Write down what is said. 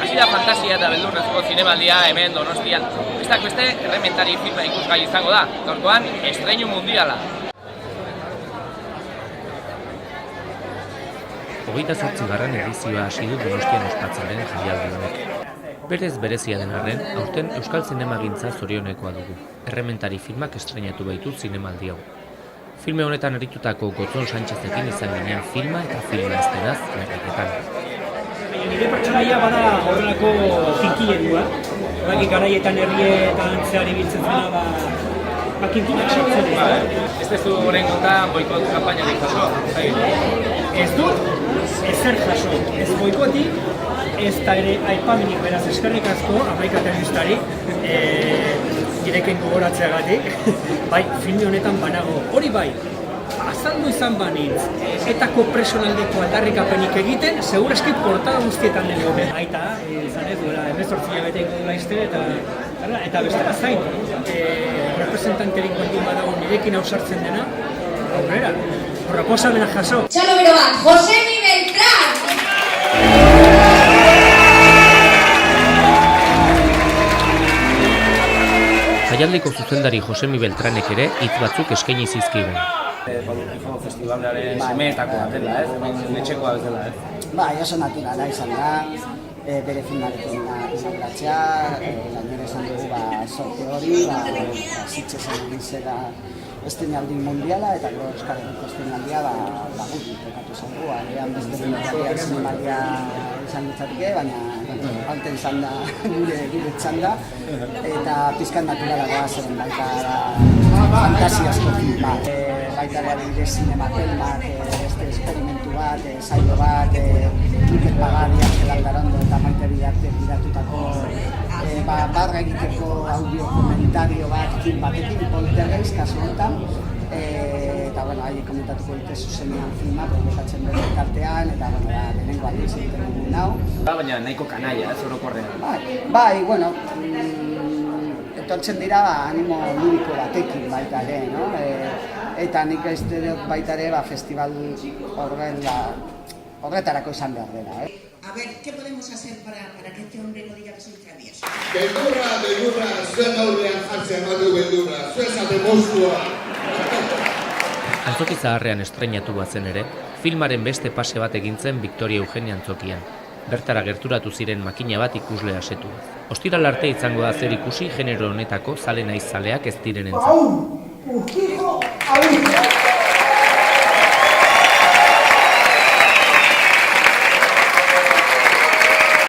hasi da fantasia eta beldurrezko zinemaldia hemen Donostian. Besteak beste, Errementari filma ikusgai izango da, gaurkoan estreinu mundiala. 28. edizioa hasi du Donostian ospatzen den jaialdi honek. Berez berezia den arren, aurten euskal zinemagintza zorionekoa dugu. Errementari filmak estreinatu baitu zinemaldi hau. Filme honetan eritutako Gotzon Sánchezekin izan ginen filma eta filma estenaz merketetan. Nire pertsonaia bada horrelako kinkiledua. Garaietan herrietan zehar ibiltzen zena, kinkileak sortzen ez. Ez duzu horren kontan boikot kanpainarik jaso? Ez dut, ezer jaso. Ez boikotik, ez da ere aipamenik beraz eskerrik asko, Amaika Telebistari, direken gogoratzeagatik. Bai, filme honetan banago, hori bai, azaldu izan banitz, etako personaldeko aldarrikapenik egiten, segurazki portada guztietan den gobe. Aita, izan ez, duela, 18 beteko dela izte, eta bestela zain, representanterik baldin badago nirekin ausartzen dena, aurrera, proposamena jaso. Txalo bero bat, Josemi Beltrán! Jaialdiko zuzendari Josemi Beltranek ere hitz batzuk eskaini zizkigun. Balurkijo festivalaren semeetakoa dela, ez? Hemen etxekoa bezala, ez? Bai, oso naturala izan da, bere filmarekin inauguratzea, gainera esan dugu sorte hori, Sitgesen egin zera estreinaldi mundiala, eta gero Euskal Herriko estreinaldia guk tokatu zaigu, agian beste lehendakariak zinemaldia izan ditzateke, baina aurten izan da gure txanda, eta pizkan naturalagoa zen baita fantasiazko film bat. Baita ere adibidez zinematelmak, esperimentu bat, saio bat, Mikel Pagadi, Angel Aldarondo eta Maite Bidarte gidatutako barra egiteko audio komentario bat film batekin, Poltergeist kasu honetan, eta haie komentatuko dute zuzenean filma, proiektatzen bere tartean, eta lehenengo aldiz egiten dugun hau. Baina nahiko kanaia, ez orokorrean. Bai, etortzen dira animo ludiko batekin baita ere, no? Eta nik ez dut baita ere festival horretarako izan behar dela. A ver, ¿qué podemos hacer para que este hombre no diga que soy travieso? Beldurra, zuen aurrean jartzen badu beldurra, zuen zate moztua. Antzoki Zaharrean estreinatu bazen ere, filmaren beste pase bat egin zen Victoria Eugenia antzokian. Bertara gerturatu ziren makina bat ikusle asetu. Ostiral arte izango da zer ikusi genero honetako zale naiz zaleak ez direnentzat.